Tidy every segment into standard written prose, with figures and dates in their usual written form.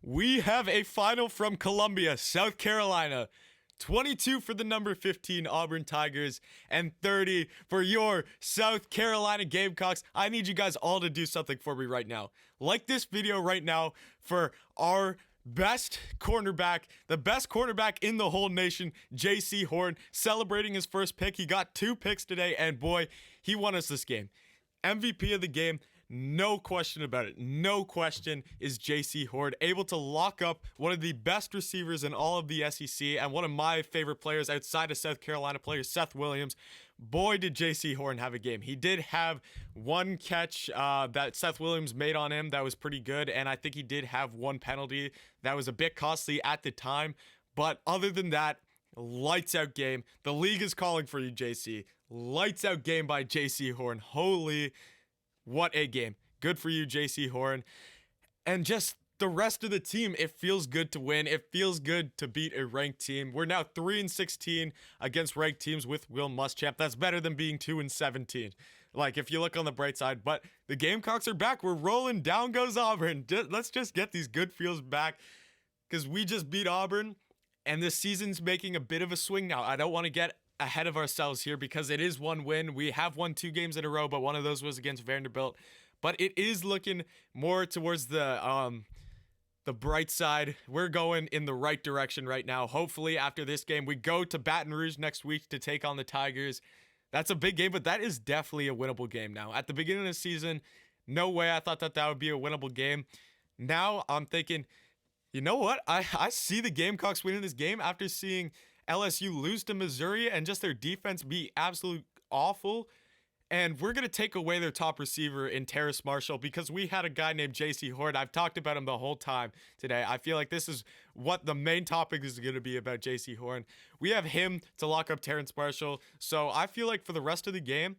We have a final from Columbia, South Carolina. 22 for the number 15 Auburn Tigers and 30 for your South Carolina Gamecocks. I need you guys all to do something for me right now. Like this video right now for our best cornerback, the best cornerback in the whole nation, Jaycee Horn, celebrating his first pick. He got 2 picks today, and boy, he won us this game. MVP of the game. No question about it. No question is Jaycee Horn able to lock up one of the best receivers in all of the SEC and one of my favorite players outside of South Carolina players, Seth Williams. Boy, did Jaycee Horn have a game. He did have one catch that Seth Williams made on him that was pretty good, and I think he did have one penalty that was a bit costly at the time. But other than that, lights out game. The league is calling for you, Jaycee. Lights out game by Jaycee Horn. Holy, what a game. Good for you, Jaycee Horn. And just the rest of the team, it feels good to win. It feels good to beat a ranked team. We're now 3-16 against ranked teams with Will Muschamp. That's better than being 2-17. Like, if you look on the bright side. But the Gamecocks are back. We're rolling. Down goes Auburn. Let's just get these good feels back, because we just beat Auburn, and this season's making a bit of a swing now. I don't want to get ahead of ourselves here because it is one win. We have won 2 games in a row, but one of those was against Vanderbilt. But it is looking more towards the bright side. We're going in the right direction right now. Hopefully after this game, we go to Baton Rouge next week to take on the Tigers. That's a big game, but that is definitely a winnable game now. At the beginning of the season, no way I thought that would be a winnable game. Now I'm thinking, you know what? I see the Gamecocks winning this game after seeing LSU lose to Missouri and just their defense be absolutely awful. And we're going to take away their top receiver in Terrace Marshall because we had a guy named Jaycee Horn. I've talked about him the whole time today. I feel like this is what the main topic is going to be about Jaycee Horn. We have him to lock up Terrace Marshall. So I feel like for the rest of the game,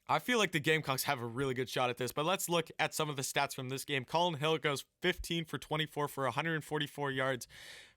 I feel like the Gamecocks have a really good shot at this, but let's look at some of the stats from this game. Colin Hill goes 15 for 24 for 144 yards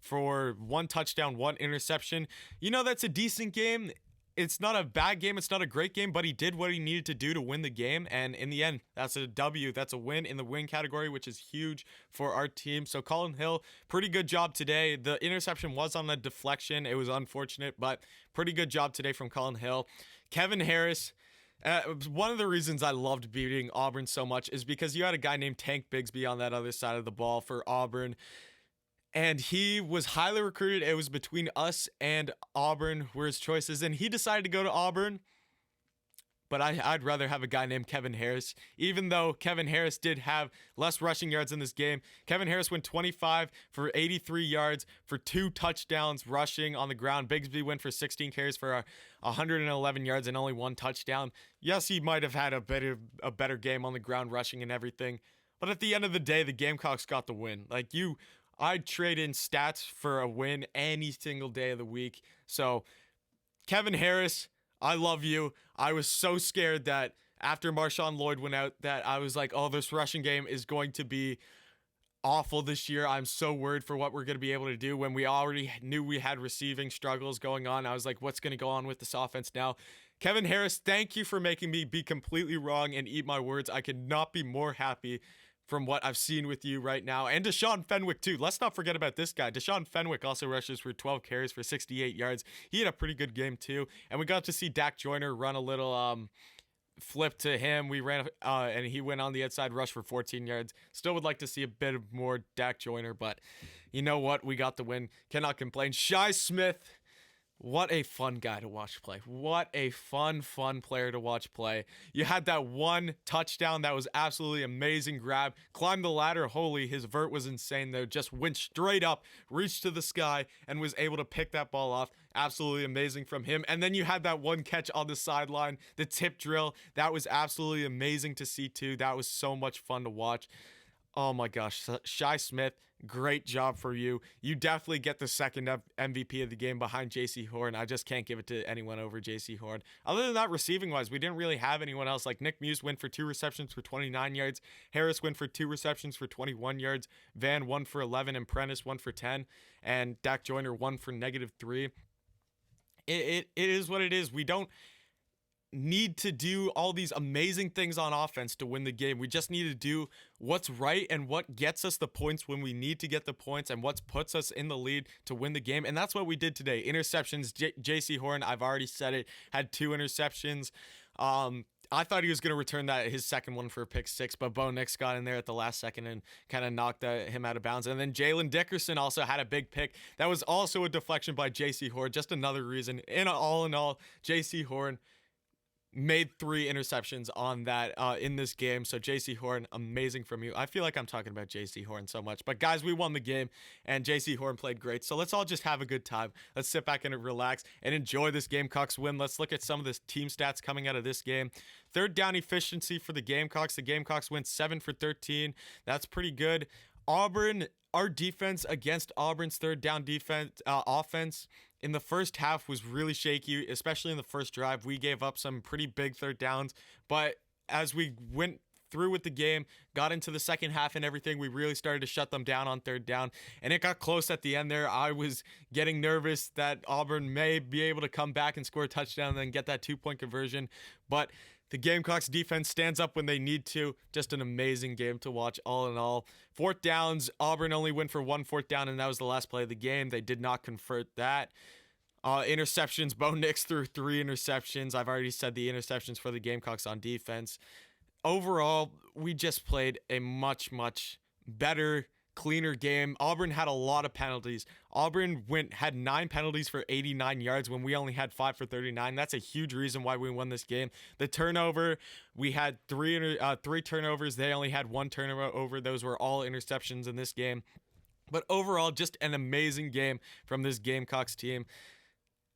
for 1 touchdown, 1 interception. You know, that's a decent game. It's not a bad game. It's not a great game, but he did what he needed to do to win the game. And in the end, that's a W. That's a win in the win category, which is huge for our team. So Colin Hill, pretty good job today. The interception was on a deflection. It was unfortunate, but pretty good job today from Colin Hill. Kevin Harris, one of the reasons I loved beating Auburn so much is because you had a guy named Tank Bigsby on that other side of the ball for Auburn, and he was highly recruited. It was between us and Auburn were his choices, and he decided to go to Auburn. But I'd rather have a guy named Kevin Harris, even though Kevin Harris did have less rushing yards in this game. Kevin Harris went 25 for 83 yards for 2 touchdowns rushing on the ground. Bigsby went for 16 carries for 111 yards and only 1 touchdown. Yes, he might have had a better game on the ground rushing and everything. But at the end of the day, the Gamecocks got the win. I'd trade in stats for a win any single day of the week. So, Kevin Harris, I love you. I was so scared that after Marshawn Lloyd went out that I was like, oh, this rushing game is going to be awful this year. I'm so worried for what we're going to be able to do when we already knew we had receiving struggles going on. I was like, what's going to go on with this offense now? Kevin Harris, thank you for making me be completely wrong and eat my words. I could not be more happy from what I've seen with you right now. And Deshaun Fenwick too. Let's not forget about this guy. Deshaun Fenwick also rushes for 12 carries for 68 yards. He had a pretty good game too. And we got to see Dak Joyner run a little flip to him. We ran and he went on the outside rush for 14 yards. Still would like to see a bit of more Dak Joyner, but you know what? We got the win. Cannot complain. Shi Smith, what a fun guy to watch play. What a fun player to watch play. You had that 1 touchdown that was absolutely amazing grab. Climbed the ladder. Holy, his vert was insane though. Just went straight up, reached to the sky, and was able to pick that ball off. Absolutely amazing from him. And then you had that 1 catch on the sideline, the tip drill. That was absolutely amazing to see too. That was so much fun to watch. Oh my gosh, Shi Smith, great job for you. You definitely get the second MVP of the game behind Jaycee Horn. I just can't give it to anyone over Jaycee Horn. Other than that, receiving-wise, we didn't really have anyone else. Like Nick Muse went for 2 receptions for 29 yards. Harris went for 2 receptions for 21 yards. Van 1 for 11. And Prentice 1 for 10. And Dak Joyner 1 for -3. It is what it is. We don't need to do all these amazing things on offense to win the game. We just need to do what's right and what gets us the points when we need to get the points and what puts us in the lead to win the game. And that's what we did today. Interceptions. Jaycee Horn, I've already said it, had 2 interceptions. I thought he was going to return his second one for a pick 6, but Bo Nix got in there at the last second and kind of knocked him out of bounds. And then Jalen Dickerson also had a big pick. That was also a deflection by Jaycee Horn. Just another reason. In all, Jaycee Horn made 3 interceptions on that in this game. So Jaycee Horn, amazing from you. I feel like I'm talking about Jaycee Horn so much, but guys, we won the game and Jaycee Horn played great. So let's all just have a good time. Let's sit back and relax and enjoy this Gamecocks win. Let's look at some of the team stats coming out of this game. Third down efficiency for the Gamecocks. The Gamecocks went 7 for 13. That's pretty good. Auburn, our defense against Auburn's third down offense in the first half was really shaky, especially in the first drive. We gave up some pretty big third downs, but as we went through with the game, got into the second half and everything, we really started to shut them down on third down, and it got close at the end there. I was getting nervous that Auburn may be able to come back and score a touchdown and then get that 2-point conversion, but the Gamecocks defense stands up when they need to. Just an amazing game to watch all in all. Fourth downs, Auburn only went for 1 fourth down, and that was the last play of the game. They did not convert that. Interceptions, Bo Nix threw 3 interceptions. I've already said the interceptions for the Gamecocks on defense. Overall, we just played a much, much better, cleaner game. Auburn had a lot of penalties. Auburn had 9 penalties for 89 yards when we only had 5 for 39. That's a huge reason why we won this game. The turnover, we had 3 turnovers. They only had 1 turnover. Those were all interceptions in this game. But overall, just an amazing game from this Gamecocks team.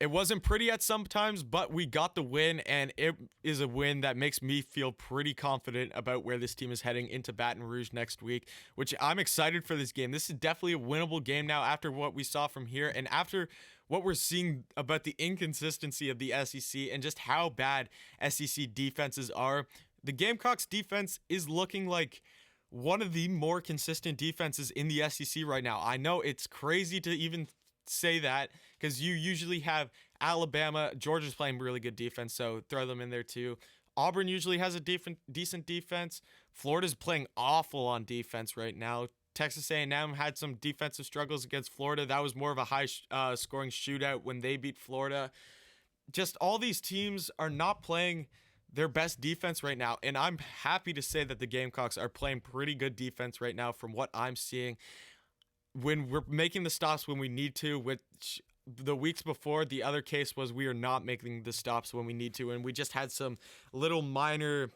It wasn't pretty at some times, but we got the win, and it is a win that makes me feel pretty confident about where this team is heading into Baton Rouge next week, which I'm excited for this game. This is definitely a winnable game now after what we saw from here and after what we're seeing about the inconsistency of the SEC and just how bad SEC defenses are. The Gamecocks defense is looking like one of the more consistent defenses in the SEC right now. I know it's crazy to even say that because you usually have Alabama. Georgia's playing really good defense, so throw them in there too. Auburn usually has a decent defense. Florida's playing awful on defense right now. Texas A&M had some defensive struggles against Florida. That was more of a high scoring shootout when they beat Florida. Just all these teams are not playing their best defense right now, and I'm happy to say that the Gamecocks are playing pretty good defense right now from what I'm seeing. When we're making the stops when we need to, which the weeks before, the other case was we are not making the stops when we need to, and we just had some little minor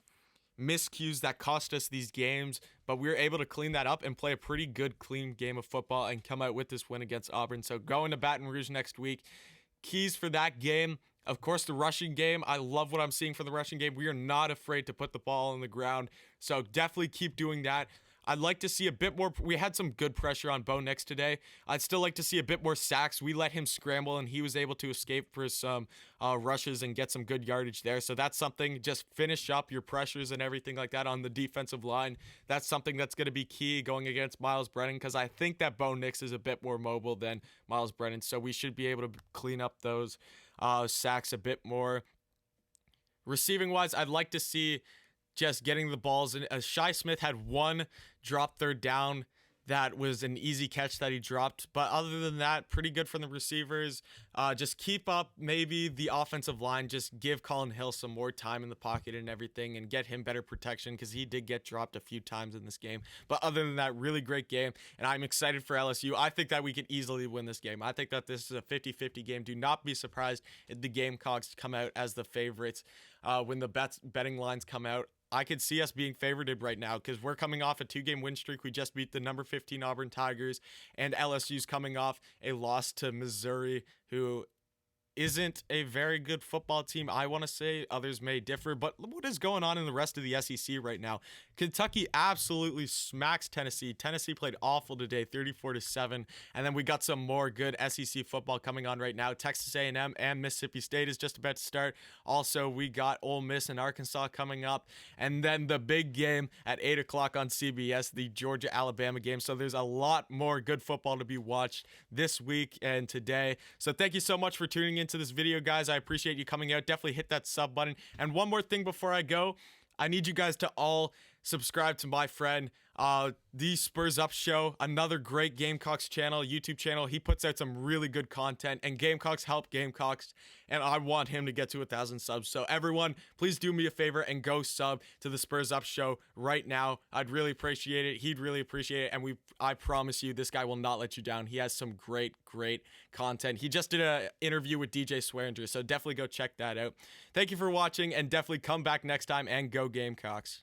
miscues that cost us these games, but we were able to clean that up and play a pretty good, clean game of football and come out with this win against Auburn. So going to Baton Rouge next week, keys for that game, of course, the rushing game. I love what I'm seeing for the rushing game. We are not afraid to put the ball on the ground, so definitely keep doing that. I'd like to see a bit more. We had some good pressure on Bo Nix today. I'd still like to see a bit more sacks. We let him scramble, and he was able to escape for some rushes and get some good yardage there. So that's something. Just finish up your pressures and everything like that on the defensive line. That's something that's going to be key going against Miles Brennan, because I think that Bo Nix is a bit more mobile than Miles Brennan. So we should be able to clean up those sacks a bit more. Receiving-wise, I'd like to see just getting the balls in. Shi Smith had 1 drop third down that was an easy catch that he dropped, but other than that, pretty good from the receivers. Just keep up maybe the offensive line. Just give Colin Hill some more time in the pocket and everything, and get him better protection, because he did get dropped a few times in this game. But other than that, really great game, and I'm excited for LSU. I think that we could easily win this game. I think that this is a 50-50 game. Do not be surprised if the Gamecocks come out as the favorites when the betting lines come out. I could see us being favorited right now, because we're coming off a 2-game win streak. We just beat the number 15 Auburn Tigers, and LSU's coming off a loss to Missouri, who isn't a very good football team, I want to say. Others may differ, but what is going on in the rest of the SEC right now? Kentucky absolutely smacks Tennessee. Tennessee played awful today, 34-7, and then we got some more good SEC football coming on right now. Texas A&M and Mississippi State is just about to start. Also, we got Ole Miss and Arkansas coming up, and then the big game at 8 o'clock on CBS, the Georgia-Alabama game. So there's a lot more good football to be watched this week and today. So thank you so much for tuning in into this video, guys. I appreciate you coming out. Definitely hit that sub button. And one more thing before I go, I need you guys to all subscribe to my friend, the Spurs Up Show, another great Gamecocks channel, YouTube channel. He puts out some really good content, and Gamecocks help Gamecocks, and I want him to get to 1,000 subs. So everyone, please do me a favor and go sub to the Spurs Up Show right now. I'd really appreciate it. He'd really appreciate it, and I promise you, this guy will not let you down. He has some great content. He just did an interview with DJ Swearinger, so definitely go check that out. Thank you for watching, and definitely come back next time and go Gamecocks.